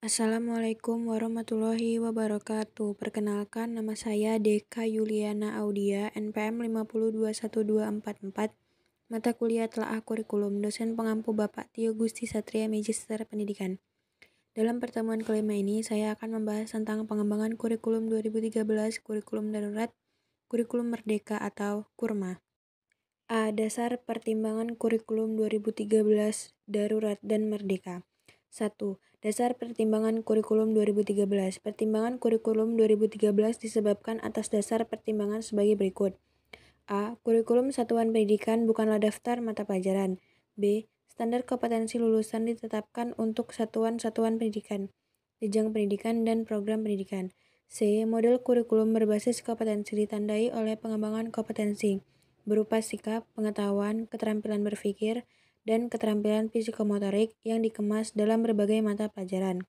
Assalamualaikum warahmatullahi wabarakatuh. Perkenalkan, nama saya Deka Yuliana Audia, NPM 5021244. Mata kuliah Telaah Kurikulum, dosen pengampu Bapak Tio Gusti Satria Magister Pendidikan. Dalam pertemuan kelima ini, saya akan membahas tentang pengembangan kurikulum 2013, kurikulum darurat, kurikulum merdeka atau KURMA. A. Dasar pertimbangan kurikulum 2013, darurat dan merdeka. 1. Dasar pertimbangan kurikulum 2013. Pertimbangan kurikulum 2013 disebabkan atas dasar pertimbangan sebagai berikut. A. Kurikulum satuan pendidikan bukanlah daftar mata pelajaran. B. Standar kompetensi lulusan ditetapkan untuk satuan-satuan pendidikan, jenjang pendidikan, dan program pendidikan. C. Model kurikulum berbasis kompetensi ditandai oleh pengembangan kompetensi berupa sikap, pengetahuan, keterampilan berpikir, dan keterampilan psikomotorik yang dikemas dalam berbagai mata pelajaran.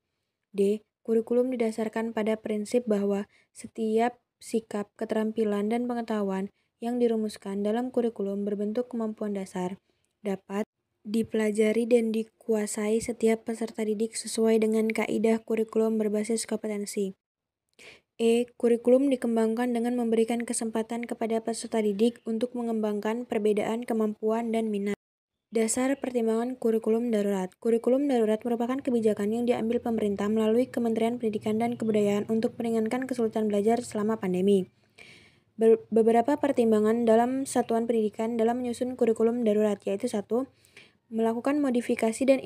D. Kurikulum didasarkan pada prinsip bahwa setiap sikap, keterampilan, dan pengetahuan yang dirumuskan dalam kurikulum berbentuk kemampuan dasar dapat dipelajari dan dikuasai setiap peserta didik sesuai dengan kaidah kurikulum berbasis kompetensi. E. Kurikulum dikembangkan dengan memberikan kesempatan kepada peserta didik untuk mengembangkan perbedaan kemampuan dan minat. Dasar pertimbangan kurikulum darurat. Kurikulum darurat merupakan kebijakan yang diambil pemerintah melalui Kementerian Pendidikan dan Kebudayaan untuk meringankan kesulitan belajar selama pandemi. Beberapa pertimbangan dalam satuan pendidikan dalam menyusun kurikulum darurat yaitu 1. Melakukan modifikasi dan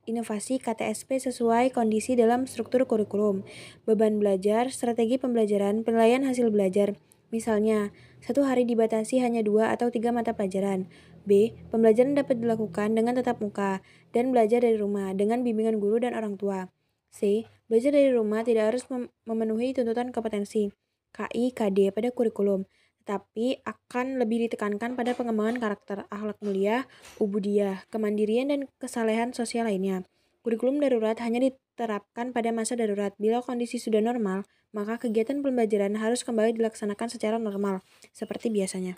inovasi KTSP sesuai kondisi dalam struktur kurikulum, beban belajar, strategi pembelajaran, penilaian hasil belajar. Misalnya, 1 hari dibatasi hanya 2 atau 3 mata pelajaran. B. Pembelajaran dapat dilakukan dengan tatap muka dan belajar dari rumah dengan bimbingan guru dan orang tua. C. Belajar dari rumah tidak harus memenuhi tuntutan kompetensi KI, KD pada kurikulum, tetapi akan lebih ditekankan pada pengembangan karakter, akhlak mulia, ubudiyah, kemandirian, dan kesalehan sosial lainnya. Kurikulum darurat hanya diterapkan pada masa darurat. Bila kondisi sudah normal, maka kegiatan pembelajaran harus kembali dilaksanakan secara normal, seperti biasanya.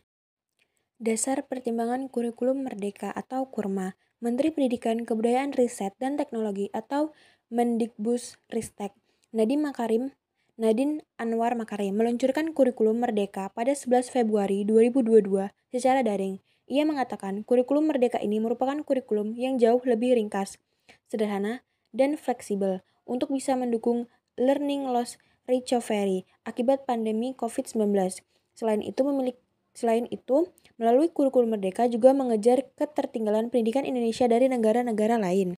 Dasar pertimbangan kurikulum merdeka atau KURMA. Menteri Pendidikan, Kebudayaan, Riset, dan Teknologi atau Mendikbud-Ristek Nadine Anwar Makarim meluncurkan kurikulum merdeka pada 11 Februari 2022 secara daring. Ia mengatakan kurikulum merdeka ini merupakan kurikulum yang jauh lebih ringkas, sederhana, dan fleksibel untuk bisa mendukung learning loss recovery akibat pandemi COVID-19. Selain itu, melalui kurikulum merdeka juga mengejar ketertinggalan pendidikan Indonesia dari negara-negara lain.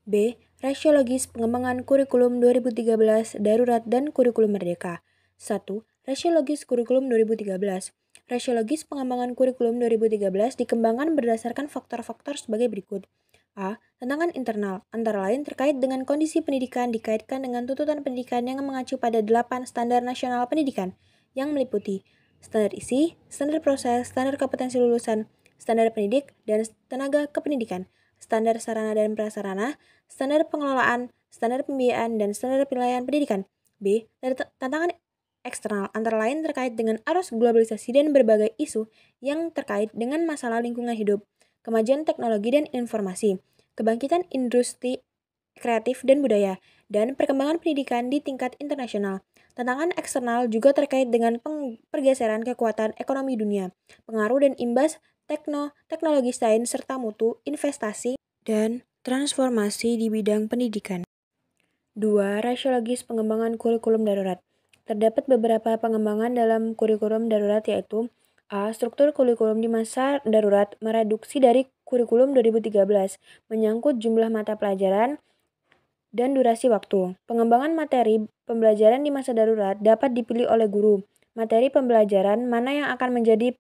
B. Rasiologis pengembangan kurikulum 2013 darurat dan kurikulum merdeka. 1. Rasiologis kurikulum 2013. Rasiologis pengembangan kurikulum 2013 dikembangkan berdasarkan faktor-faktor sebagai berikut. A. Tantangan internal, antara lain terkait dengan kondisi pendidikan dikaitkan dengan tuntutan pendidikan yang mengacu pada 8 standar nasional pendidikan yang meliputi standar isi, standar proses, standar kompetensi lulusan, standar pendidik, dan tenaga kependidikan, standar sarana dan prasarana, standar pengelolaan, standar pembiayaan, dan standar penilaian pendidikan. B. Tantangan eksternal antara lain terkait dengan arus globalisasi dan berbagai isu yang terkait dengan masalah lingkungan hidup, kemajuan teknologi dan informasi, kebangkitan industri kreatif dan budaya, dan perkembangan pendidikan di tingkat internasional. Tantangan eksternal juga terkait dengan pergeseran kekuatan ekonomi dunia, pengaruh dan imbas teknologi sains serta mutu, investasi, dan transformasi di bidang pendidikan. 2. Rasiologis pengembangan kurikulum darurat. Terdapat beberapa pengembangan dalam kurikulum darurat yaitu A. Struktur kurikulum di masa darurat mereduksi dari kurikulum 2013, menyangkut jumlah mata pelajaran dan durasi waktu. Pengembangan materi pembelajaran di masa darurat dapat dipilih oleh guru. Materi pembelajaran mana yang akan menjadi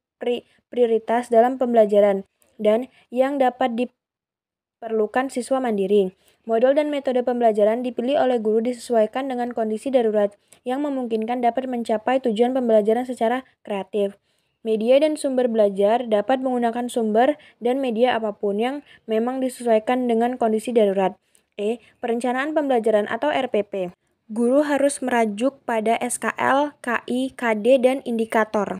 prioritas dalam pembelajaran dan yang dapat diperlukan siswa mandiri. Model dan metode pembelajaran dipilih oleh guru disesuaikan dengan kondisi darurat yang memungkinkan dapat mencapai tujuan pembelajaran secara kreatif. Media dan sumber belajar dapat menggunakan sumber dan media apapun yang memang disesuaikan dengan kondisi darurat. E. Perencanaan pembelajaran atau RPP. Guru harus merajuk pada SKL, KI, KD, dan indikator.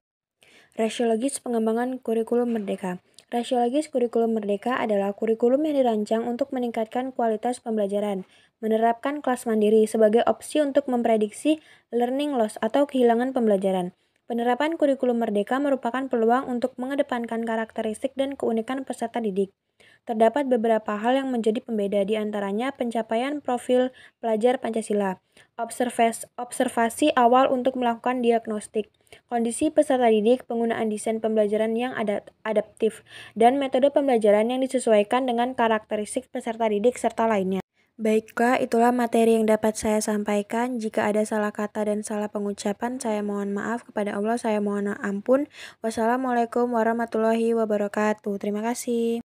Rasiologis pengembangan kurikulum merdeka. Rasiologis kurikulum merdeka adalah kurikulum yang dirancang untuk meningkatkan kualitas pembelajaran, menerapkan kelas mandiri sebagai opsi untuk memprediksi learning loss atau kehilangan pembelajaran. Penerapan kurikulum merdeka merupakan peluang untuk mengedepankan karakteristik dan keunikan peserta didik. Terdapat beberapa hal yang menjadi pembeda, di antaranya pencapaian profil pelajar Pancasila, observasi awal untuk melakukan diagnostik, kondisi peserta didik, penggunaan desain pembelajaran yang adaptif, dan metode pembelajaran yang disesuaikan dengan karakteristik peserta didik serta lainnya. Baiklah, itulah materi yang dapat saya sampaikan. Jika ada salah kata dan salah pengucapan, saya mohon maaf. Kepada Allah, saya mohon ampun. Wassalamualaikum warahmatullahi wabarakatuh. Terima kasih.